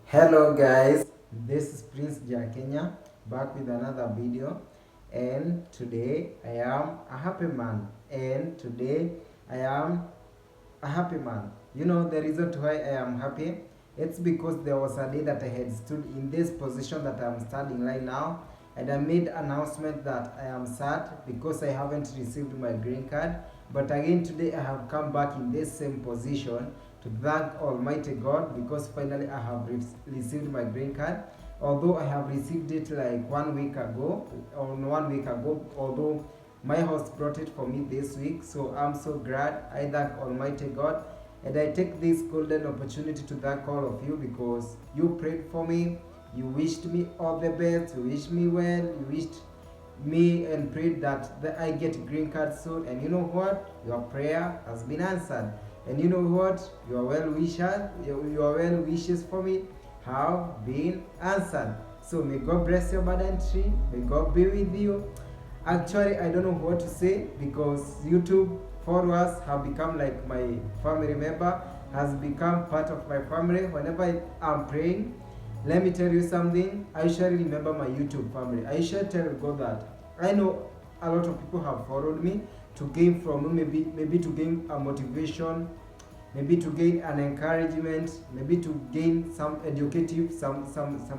Hello guys, this is Prince Kenya back with another video, and today I am a happy man, and today I am a happy man. You know the reason why I am happy? It's because there was a day that I had stood in this position that I'm standing right now, and I made announcement that I am sad because I haven't received my green card. But again today I have come back in this same position to thank Almighty God because finally I have received my green card. Although I have received it like 1 week ago, although my host brought it for me this week, so I'm so glad. I thank Almighty God, and I take this golden opportunity to thank all of you because you prayed for me, you wished me all the best, you wished me well, you wished me and prayed that I get green card soon. And you know what? Your prayer has been answered. And you know what? Your well wishes for me have been answered. So may God bless your burden tree. May God be with you. Actually, I don't know what to say because YouTube followers have become like my family member, has become part of my family. Whenever I'm praying, let me tell you something. I usually remember my YouTube family. I usually tell God that I know a lot of people have followed me to gain from maybe to gain a motivation, maybe to gain an encouragement, maybe to gain some educative, some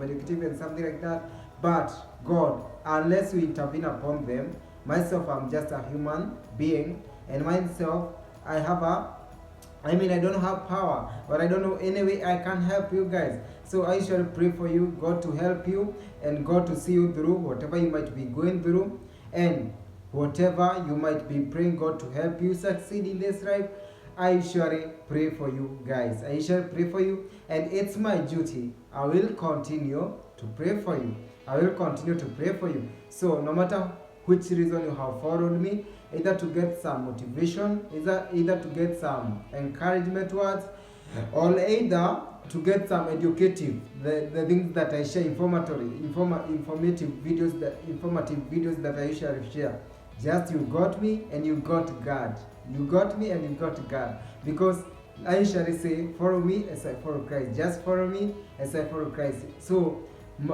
educative and something like that. But God, unless you intervene upon them, myself I'm just a human being, and myself I don't have power, but I don't know any way I can help you guys. So I shall pray for you, God to help you, and God to see you through whatever you might be going through, and whatever you might be praying God to help you succeed in this life. I surely pray for you guys. I shall pray for you, and it's my duty. I will continue to pray for you. I will continue to pray for you. So no matter which reason you have followed me, either to get some motivation, either to get some encouragement words, or either to get some educative, the things that I share, informative videos that I usually share. Just you got me and you got God. You got me and you got God. Because I usually say, follow me as I follow Christ. Just follow me as I follow Christ. So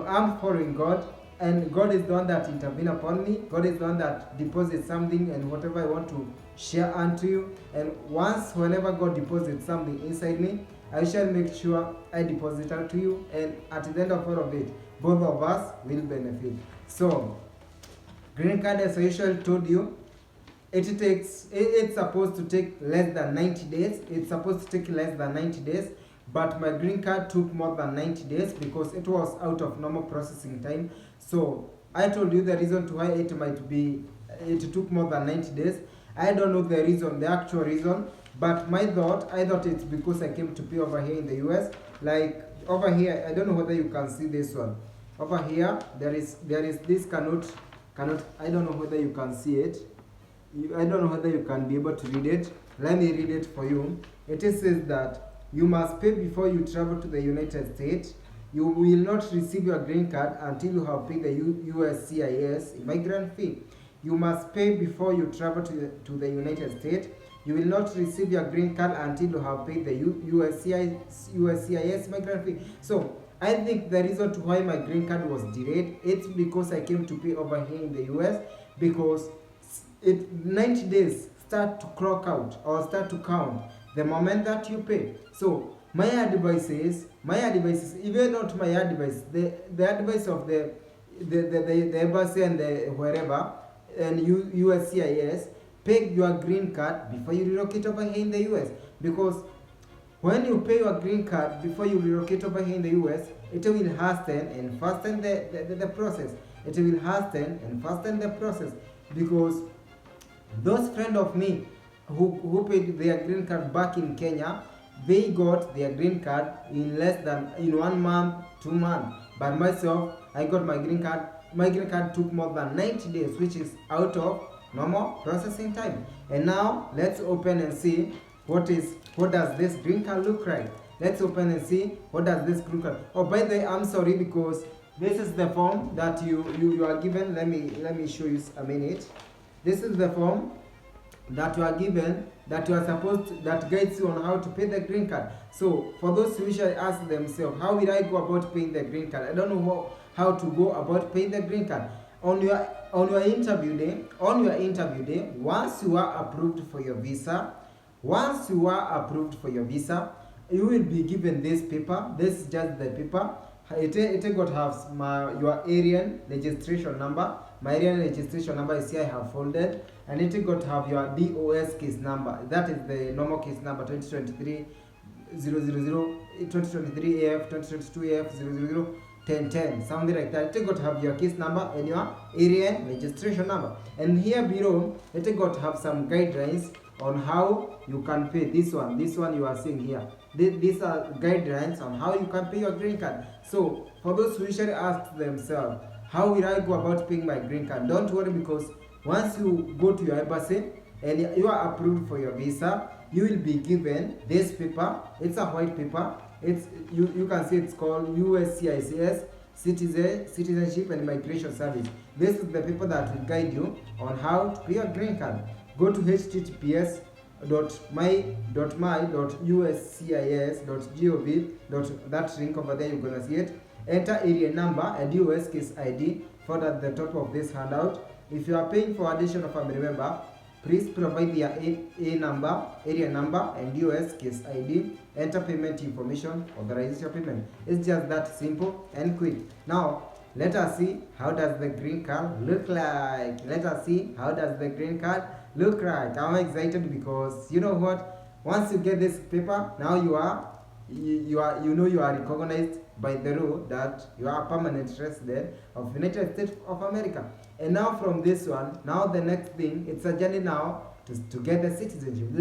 I'm following God, and God is the one that intervene upon me. God is the one that deposits something and whatever I want to share unto you. And whenever God deposits something inside me, I shall make sure I deposit it to you, and at the end of all of it, both of us will benefit. So, green card, as I usually told you, it's supposed to take less than 90 days. It's supposed to take less than 90 days, but my green card took more than 90 days because it was out of normal processing time. So I told you the reason to why it took more than 90 days. I don't know the actual reason, but I thought it's because I came to pay over here in the US. Like over here, I don't know whether you can see this one. Over here, there is this cannot. I don't know whether you can see it. I don't know whether you can be able to read it. Let me read it for you. It says that you must pay before you travel to the United States. You will not receive your green card until you have paid the USCIS immigrant fee. You must pay before you travel to the United States. You will not receive your green card until you have paid the USCIS immigrant fee. So I think the reason to why my green card was delayed, it's because I came to pay over here in the US, because 90 days start to clock out or start to count the moment that you pay. So my advice is, even not my advice, the advice of the embassy and the wherever and USCIS, pay your green card before you relocate over here in the US, because when you pay your green card before you relocate over here in the US, it will hasten and fasten the process. It will hasten and fasten the process, because those friends of me who paid their green card back in Kenya, they got their green card in 1 month, 2 months. But myself, I got my green card. My green card took more than 90 days, which is out of normal processing time. And now let's open and see what does this green card look like. Let's open and see what does this green card. Oh, by the way, I'm sorry because this is the form that you are given. Let me show you a minute. This is the form. that you are given, that you are supposed to, that guides you on how to pay the green card. So for those who usually ask themselves, how will I go about paying the green card? I don't know how to go about paying the green card. On your interview day, once you are approved for your visa, you will be given this paper. This is just the paper. It got have your Aryan registration number. My Aryan registration number is here. I have folded, and it got have your DOS case number. That is the normal case number 2023 000 2023 AF 2022 AF 000 1010, something like that. It got have your case number and your Aryan registration number. And here below, it got have some guidelines on how you can pay this one you are seeing here. These are guidelines on how you can pay your green card. So for those who usually ask themselves, how will I go about paying my green card? Don't worry, because once you go to your embassy and you are approved for your visa, you will be given this paper. It's a white paper. It's you can see it's called USCIS Citizenship and Immigration Service. This is the paper that will guide you on how to pay your green card. Go to https://my.uscis.gov. That link over there, you're gonna see it. Enter area number and US case ID found at the top of this handout. If you are paying for additional family member, please provide their area number, and US case ID. Enter payment information, authorize your payment. It's just that simple and quick. Now, let us see how does the green card look like. I'm excited because you know what? Once you get this paper, now you are recognized by the law that you are a permanent resident of United States of America. And now from this one, now the next thing, it's a journey now to get the citizenship.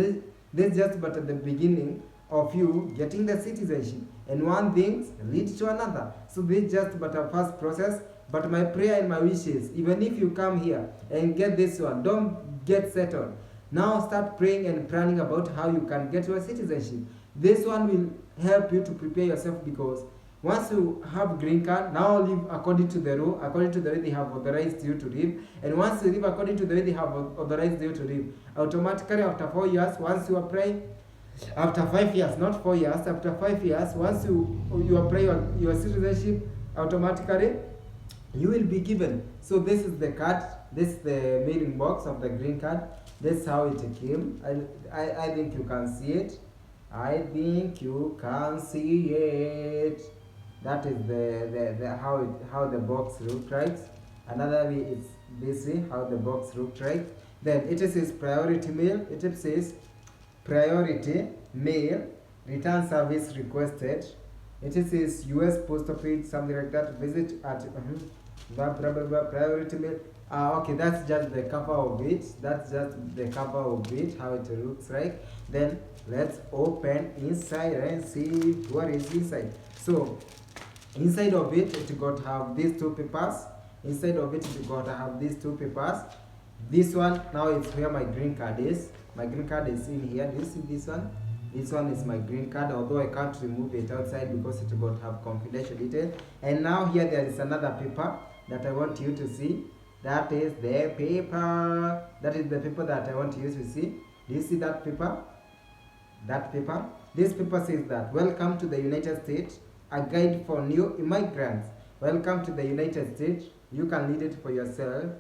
This just but at the beginning of you getting the citizenship, and one thing leads to another. So this just but a first process. But my prayer and my wishes, even if you come here and get this one, don't get settled. Now start praying and planning about how you can get your citizenship. This one will help you to prepare yourself, because once you have green card, now live according to the law, according to the way they have authorized you to live. And once you live according to the way they have authorized you to live, automatically after 4 years, once you apply, after 5 years, not 4 years, after 5 years, once you apply your citizenship, automatically you will be given. So this is the card, this is the mailing box of the green card. This is how it came. I think you can see it. That is the how the box looks like. Another way is basically how the box looks like. Then it says priority mail. It says priority mail, return service requested. It says US post office, something like that. Visit at priority mail. Okay, that's just the cover of it. How it looks like. Then let's open inside and see what is inside. So inside of it, it got to have these two papers. This one, now it's where my green card is. My green card is in here. Do you see this one? This one is my green card, although I can't remove it outside because it got to have confidential details. And now here there is another paper that I want you to see. That is the paper. That I want you to see. Do you see that paper? This paper says that, welcome to the United States, a guide for new immigrants. Welcome to the United States. You can read it for yourself.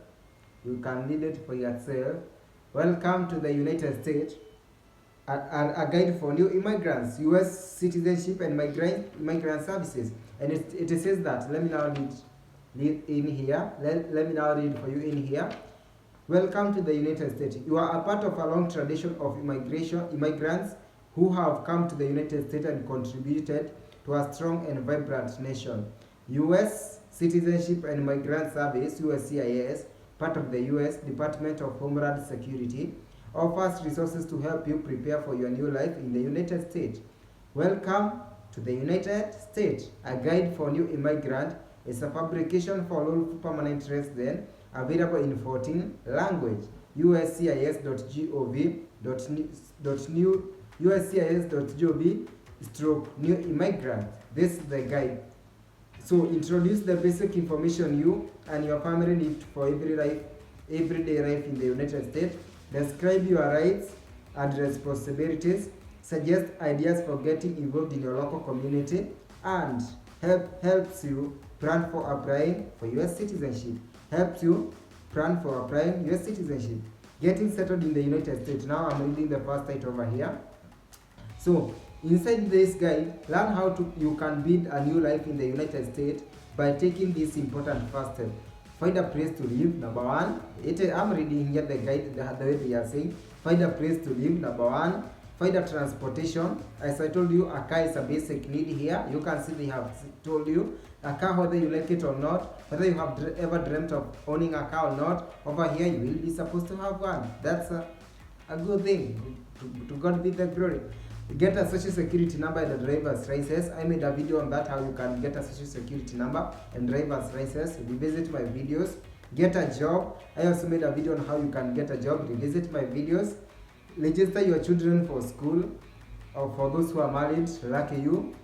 Welcome to the United States, a guide for new immigrants, US citizenship and migrant services. And it says that, let me now read in here. Let me now read for you in here. Welcome to the United States. You are a part of a long tradition of immigrants who have come to the United States and contributed to a strong and vibrant nation. US Citizenship and Migrant Service, USCIS, part of the US Department of Homeland Security, offers resources to help you prepare for your new life in the United States. Welcome to the United States, a guide for new immigrant. It's a publication for lawful permanent residents, available in 14 languages. USCIS.gov/new immigrant. This is the guide. So introduce the basic information you and your family need for everyday life in the United States. Describe your rights and responsibilities. Suggest ideas for getting involved in your local community, and helps you plan for applying for US citizenship. Helps you plan for applying US citizenship. Getting settled in the United States. Now I'm reading the first title over here. So inside this guide, learn how you can build a new life in the United States by taking this important first step. Find a place to live, number one. I'm reading here the guide, the way they are saying. Find a place to live, number one. Find a transportation. As I told you, a car is a basic need here. You can see they have told you a car, whether you like it or not, whether you have ever dreamt of owning a car or not. Over here, you will be supposed to have one. That's a good thing. To God be the glory. Get a social security number and a driver's license. I made a video on that, how you can get a social security number and driver's license. Revisit my videos. Get a job. I also made a video on how you can get a job. Revisit my videos. Register your children for school, or for those who are married, lucky you.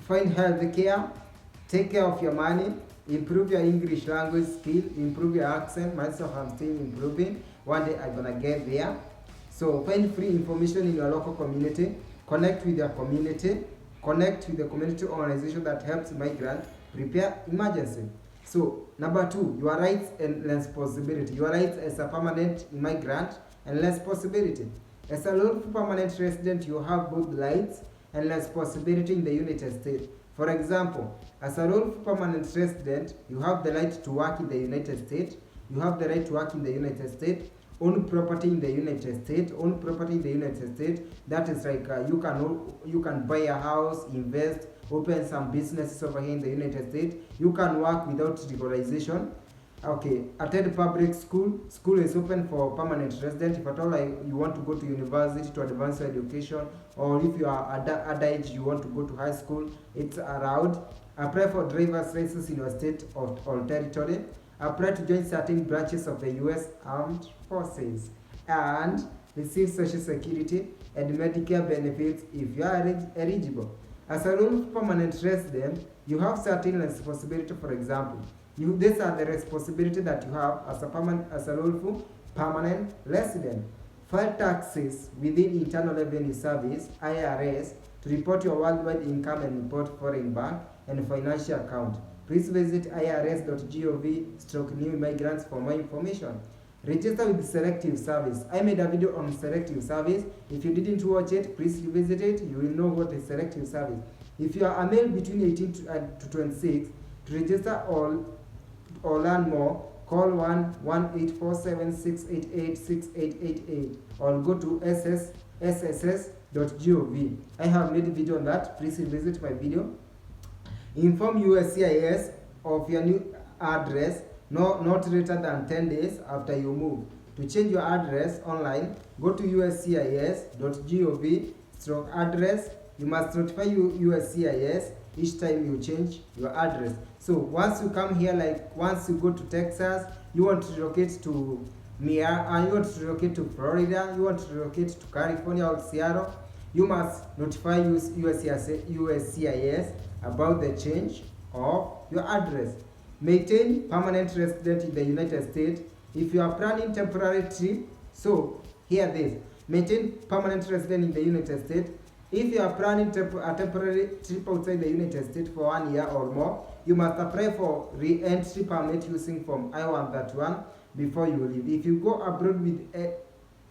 Find health care. Take care of your money. Improve your English language skill. Improve your accent. Myself, I'm still improving. One day I'm gonna get there. So find free information in your local community. Connect with your community. Connect with the community organization that helps migrants prepare emergency. So number 2, your rights and responsibility. Your rights as a permanent immigrant and responsibility. As a lawful permanent resident, you have both rights and responsibility in the United States. For example, as a lawful permanent resident, you have the right to work in the United States. You have the right to work in the United States. Own property in the United States. Own property in the United States. That is like you can buy a house, invest, open some businesses over here in the United States. You can work without regularization. Okay, attend public school. School is open for permanent resident. If at all you want to go to university to advance your education, or if you are at age you want to go to high school, it's allowed. Apply for driver's license in your state or territory. Apply to join certain branches of the U.S. Armed Forces, and receive Social Security and Medicare benefits if you are eligible. As a lawful permanent resident, you have certain responsibility. For example, these are the responsibility that you have as a lawful permanent resident. File taxes within Internal Revenue Service (IRS) to report your worldwide income and report foreign bank and financial account. Please visit irs.gov/new immigrants for more information. Register with Selective Service. I made a video on Selective Service. If you didn't watch it, please visit it. You will know what is Selective Service. If you are a male between 18 to 26, to register or learn more, call 1-1847-688-6888 or go to sss.gov. I have made a video on that. Please visit my video. Inform USCIS of your new address not later than 10 days after you move. To change your address online, go to uscis.gov/address. You must notify USCIS each time you change your address. So once you come here, like once you go to Texas, you want to relocate to you want to relocate to Florida, you want to relocate to California or Seattle, you must notify USCIS about the change of your address. Maintain permanent resident in the United States. If you are planning temporary trip, so hear this. Maintain permanent resident in the United States. If you are planning a temporary trip outside the United States for 1 year or more, you must apply for re-entry permit using Form I-131 before you leave. If you go abroad with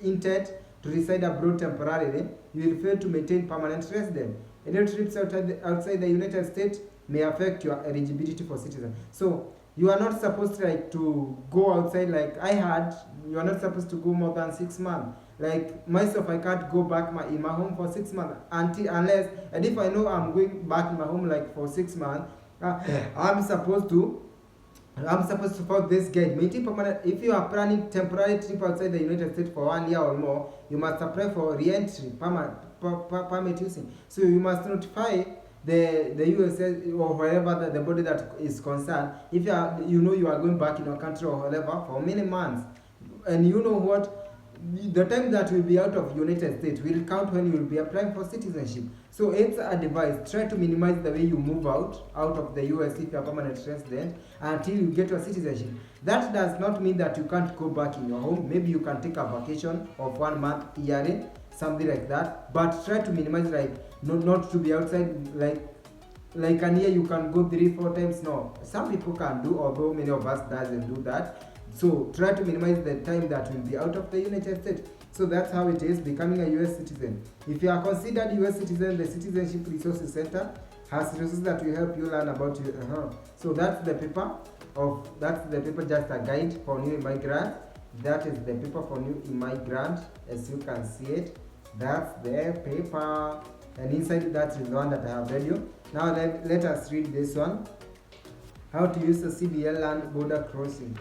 intent to reside abroad temporarily, you will fail to maintain permanent residence. Any trips outside the United States may affect your eligibility for citizen. So you are not supposed to go outside, like I had. You are not supposed to go more than 6 months. Like myself, I can't go back in my home for 6 months unless, and if I know I'm going back in my home like for 6 months, I'm supposed to follow this guide. Maintain permanent. If you are planning temporary trip outside the United States for 1 year or more, you must apply for re-entry permit using. So you must notify the USA or wherever the body that is concerned. If you are going back in your country or whatever for many months, and you know what, the time that you will be out of United States will count when you will be applying for citizenship. So it's advised, try to minimize the way you move out of the US if you are permanent resident until you get your citizenship. That does not mean that you can't go back in your home. Maybe you can take a vacation of 1 month yearly, something like that. But try to minimize, like not to be outside like an year you can go 3-4 times. No, some people can do, although many of us doesn't do that. So try to minimize the time that will be out of the United States. So that's how it is becoming a US citizen. If you are considered US citizen, the Citizenship Resources Center has resources that will help you learn about you. So that's the paper just a guide for new immigrant. That is the paper for new immigrant, as you can see it. That's the paper, and inside that is the one that I have read you. Now let us read this one. How to use a CBL land border crossing.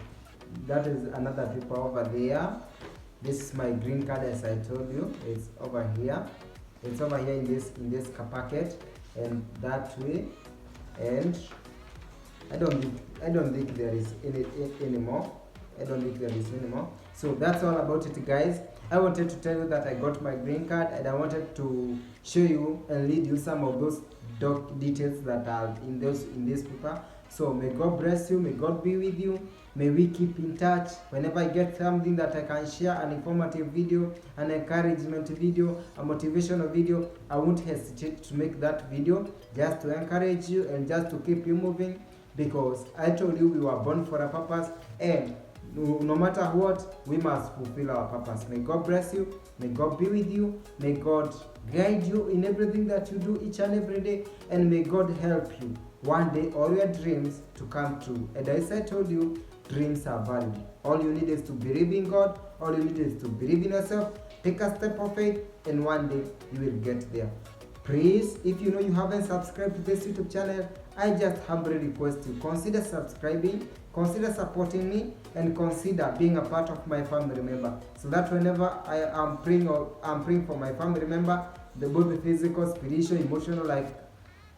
That is another paper over there. This is my green card, as I told you. It's over here. It's over here in this packet, and that way. And I don't think there is any anymore. I don't think there is anymore. So that's all about it, guys. I wanted to tell you that I got my green card, and I wanted to show you and lead you some of those details that are in this paper. So may God bless you, may God be with you, may we keep in touch. Whenever I get something that I can share, an informative video, an encouragement video, a motivational video, I won't hesitate to make that video just to encourage you and just to keep you moving, because I told you we were born for a purpose, and no matter what, we must fulfill our purpose. May God bless you, may God be with you, may God guide you in everything that you do each and every day, and may God help you one day all your dreams to come true. And as I told you, dreams are valid. All you need is to believe in God, all you need is to believe in yourself, take a step of faith, and one day you will get there. Please, if you know you haven't subscribed to this YouTube channel, I just humbly request you, consider subscribing, consider supporting me, and consider being a part of my family member, so that whenever I am praying or I'm praying for my family member, both the physical, spiritual, emotional, like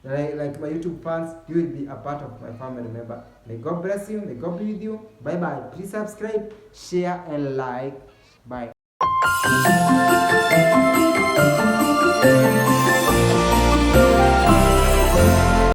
my YouTube fans, you will be a part of my family member. May God bless you, may God be with you. Bye bye. Please subscribe, share, and like. Bye.